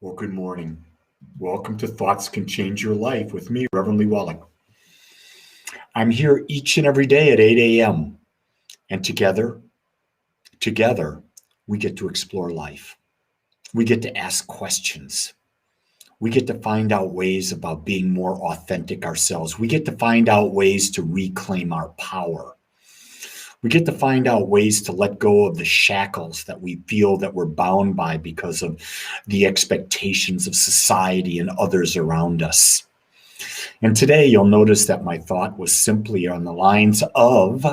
Well, good morning. Welcome to Thoughts Can Change Your Life with me, Reverend Wolak. I'm here each and every day at 8 a.m. And together, we get to explore life. We get to ask questions. We get to find out ways about being more authentic ourselves. We get to find out ways to reclaim our power. We get to find out ways to let go of the shackles that we feel that we're bound by because of the expectations of society and others around us. And today you'll notice that my thought was simply on the lines of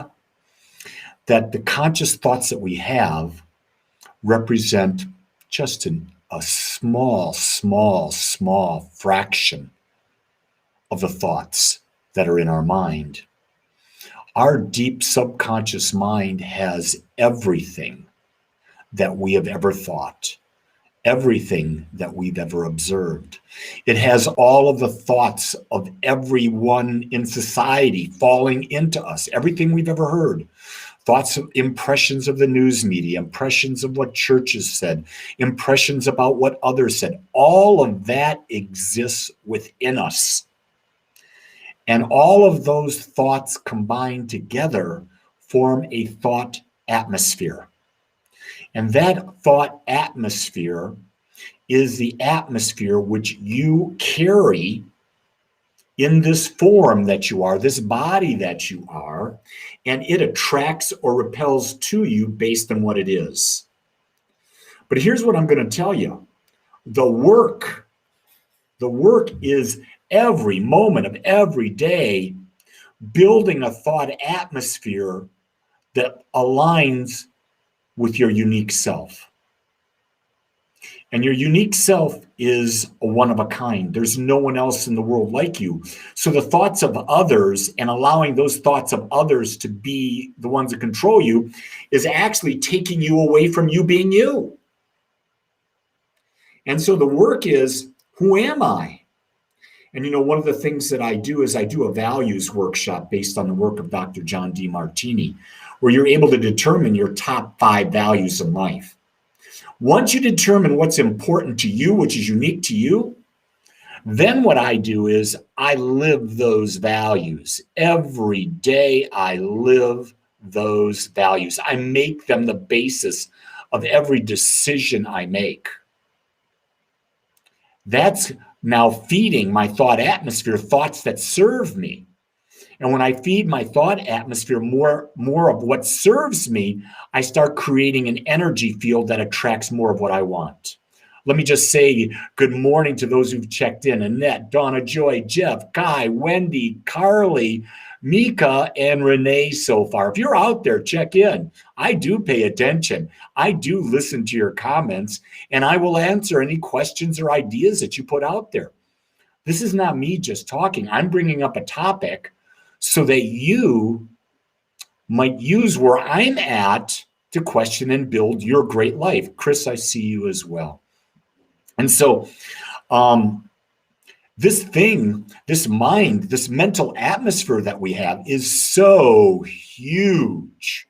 that the conscious thoughts that we have represent just a small fraction of the thoughts that are in our mind. Our deep subconscious mind has everything that we have ever thought, everything that we've ever observed. It has all of the thoughts of everyone in society falling into us, everything we've ever heard. Thoughts, impressions of the news media, impressions of what churches said, impressions about what others said. All of that exists within us. And all of those thoughts combined together form a thought atmosphere. And that thought atmosphere is the atmosphere which you carry in this form that you are, this body that you are, and it attracts or repels to you based on what it is. But here's what I'm going to tell you. The work is every moment of every day building a thought atmosphere that aligns with your unique self. And your unique self is a one of a kind. There's no one else in the world like you. So the thoughts of others and allowing those thoughts of others to be the ones that control you is actually taking you away from you being you. And so the work is, who am I? And one of the things that I do is I do a values workshop based on the work of Dr. John D. Martini, where you're able to determine your top 5 values in life. Once you determine what's important to you, which is unique to you, then what I do is I live those values. Every day I live those values. I make them the basis of every decision I make. That's now feeding my thought atmosphere, thoughts that serve me. And when I feed my thought atmosphere more of what serves me, I start creating an energy field that attracts more of what I want. Let me just say good morning to those who've checked in. Annette, Donna Joy, Jeff, Kai, Wendy, Carly, Mika, and Renee so far. If you're out there, check in. I do pay attention. I do listen to your comments, and I will answer any questions or ideas that you put out there. This is not me just talking. I'm bringing up a topic so that you might use where I'm at to question and build your great life. Chris, I see you as well. And so this mind, this mental atmosphere that we have is so huge.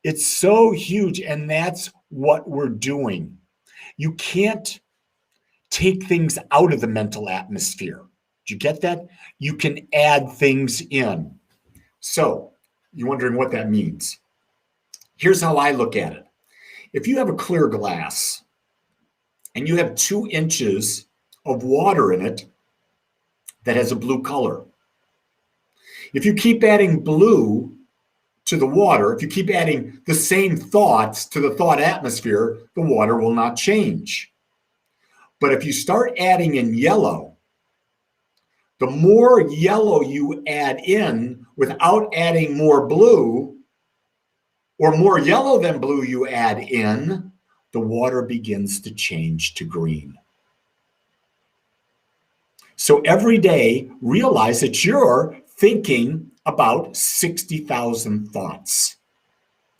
It's so huge, and that's what we're doing. You can't take things out of the mental atmosphere. Do you get that? You can add things in. So you're wondering what that means. Here's how I look at it. If you have a clear glass and you have 2 inches of water in it that has a blue color, if you keep adding blue to the water, if you keep adding the same thoughts to the thought atmosphere, the water will not change. But if you start adding in yellow, the more yellow you add in without adding more blue, or more yellow than blue you add in, the water begins to change to green. So every day, realize that you're thinking about 60,000 thoughts.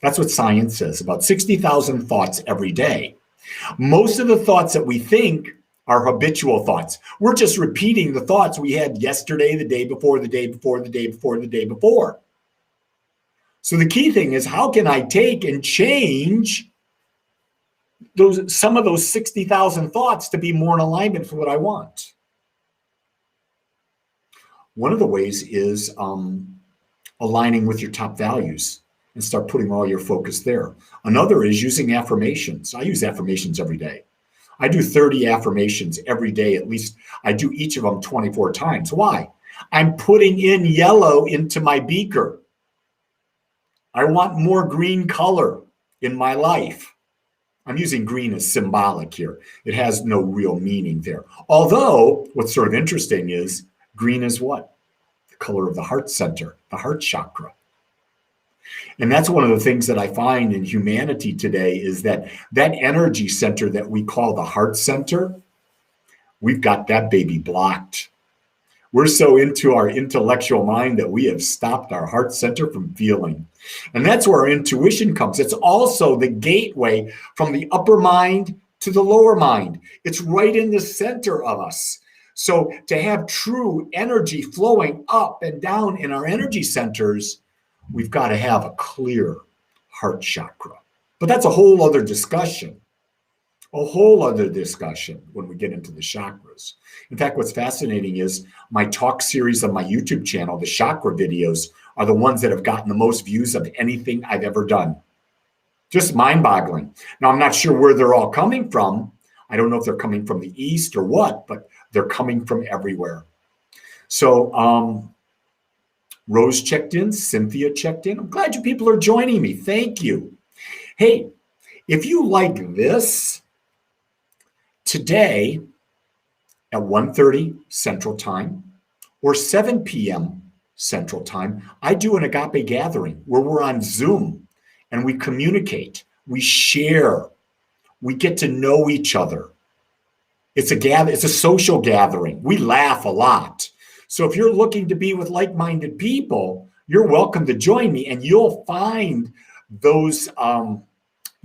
That's what science says, about 60,000 thoughts every day. Most of the thoughts that we think are habitual thoughts. We're just repeating the thoughts we had yesterday, the day before, the day before, the day before, the day before. So the key thing is, how can I take and change some of those 60,000 thoughts to be more in alignment for what I want. One of the ways is aligning with your top values and start putting all your focus there. Another is using affirmations. I use affirmations every day. I do 30 affirmations every day, at least. I do each of them 24 times. Why? I'm putting in yellow into my beaker. I want more green color in my life. I'm using green as symbolic here. It has no real meaning there. Although, what's sort of interesting is green is what? The color of the heart center, the heart chakra. And that's one of the things that I find in humanity today is that energy center that we call the heart center, we've got that baby blocked. We're so into our intellectual mind that we have stopped our heart center from feeling. And that's where our intuition comes. It's also the gateway from the upper mind to the lower mind. It's right in the center of us. So to have true energy flowing up and down in our energy centers, we've got to have a clear heart chakra. But that's a whole other discussion. When we get into the chakras. In fact, what's fascinating is my talk series on my YouTube channel, the chakra videos, are the ones that have gotten the most views of anything I've ever done. Just mind-boggling. Now, I'm not sure where they're all coming from. I don't know if they're coming from the East or what, but they're coming from everywhere. So Rose checked in, Cynthia checked in. I'm glad you people are joining me. Thank you. Hey, if you like this, today at 1:30 Central Time or 7 p.m. Central Time, I do an Agape gathering where we're on Zoom and we communicate, we share, we get to know each other. It's a social gathering. We laugh a lot. So if you're looking to be with like-minded people, you're welcome to join me, and you'll find those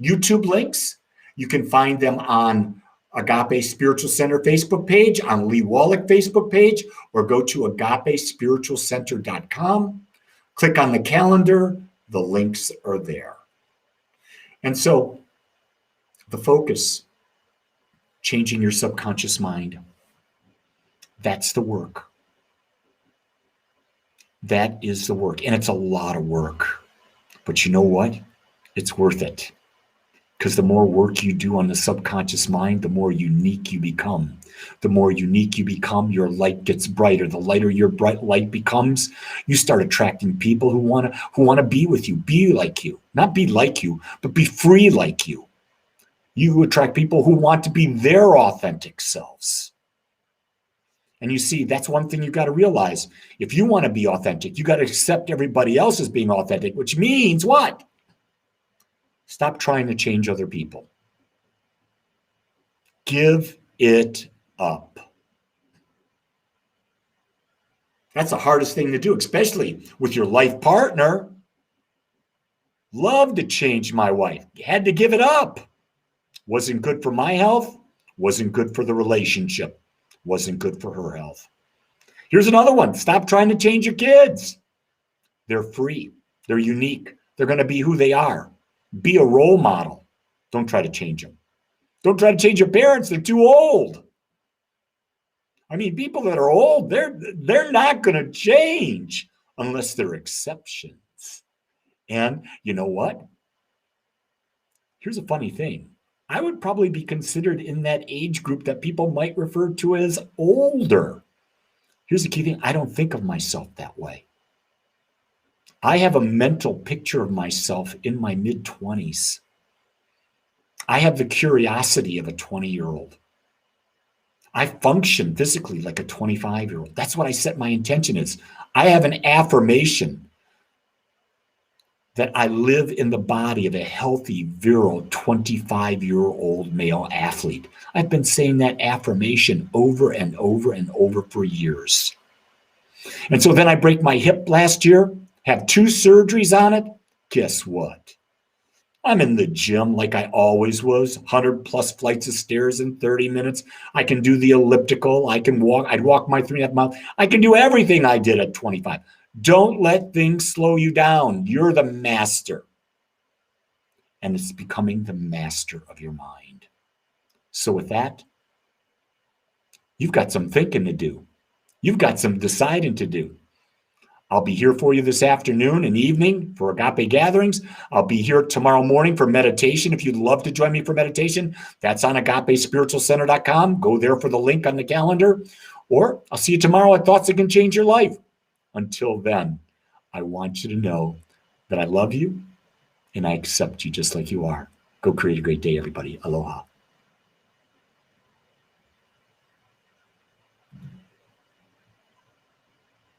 YouTube links. You can find them on Agape Spiritual Center Facebook page, on Lee Wolak Facebook page, or go to agapespiritualcenter.com. Click on the calendar. The links are there. And so the focus, changing your subconscious mind, that's the work. That is the work. And it's a lot of work. But you know what? It's worth it. Because the more work you do on the subconscious mind, the more unique you become. The more unique you become, your light gets brighter. The lighter your bright light becomes, you start attracting people who want to be with you, be like you. Not be like you, but be free like you. You attract people who want to be their authentic selves. And you see, that's one thing you've got to realize. If you want to be authentic, you got to accept everybody else as being authentic, which means what? Stop trying to change other people. Give it up. That's the hardest thing to do, especially with your life partner. Love to change my wife. Had to give it up. Wasn't good for my health. Wasn't good for the relationship. Wasn't good for her health. Here's another one. Stop trying to change your kids. They're free. They're unique. They're going to be who they are. Be a role model. Don't try to change them. Don't try to change your parents. They're too old. I mean, people that are old, they're not going to change unless they're exceptions. And you know what? Here's a funny thing. I would probably be considered in that age group that people might refer to as older. Here's the key thing. I don't think of myself that way. I have a mental picture of myself in my mid-20s. I have the curiosity of a 20-year-old. I function physically like a 25-year-old. That's what I set my intention is. I have an affirmation that I live in the body of a healthy, virile, 25-year-old male athlete. I've been saying that affirmation over and over and over for years. And so then I break my hip last year, have 2 surgeries on it. Guess what? I'm in the gym like I always was, 100 plus flights of stairs in 30 minutes. I can do the elliptical. I can walk. I'd walk my 3.5 miles. I can do everything I did at 25. Don't let things slow you down. You're the master. and it's becoming the master of your mind. So with that, you've got some thinking to do. You've got some deciding to do. I'll be here for you this afternoon and evening for Agape gatherings. I'll be here tomorrow morning for meditation. If you'd love to join me for meditation, that's on agapespiritualcenter.com. Go there for the link on the calendar. Or I'll see you tomorrow at Thoughts That Can Change Your Life. Until then, I want you to know that I love you and I accept you just like you are. Go create a great day, everybody. Aloha.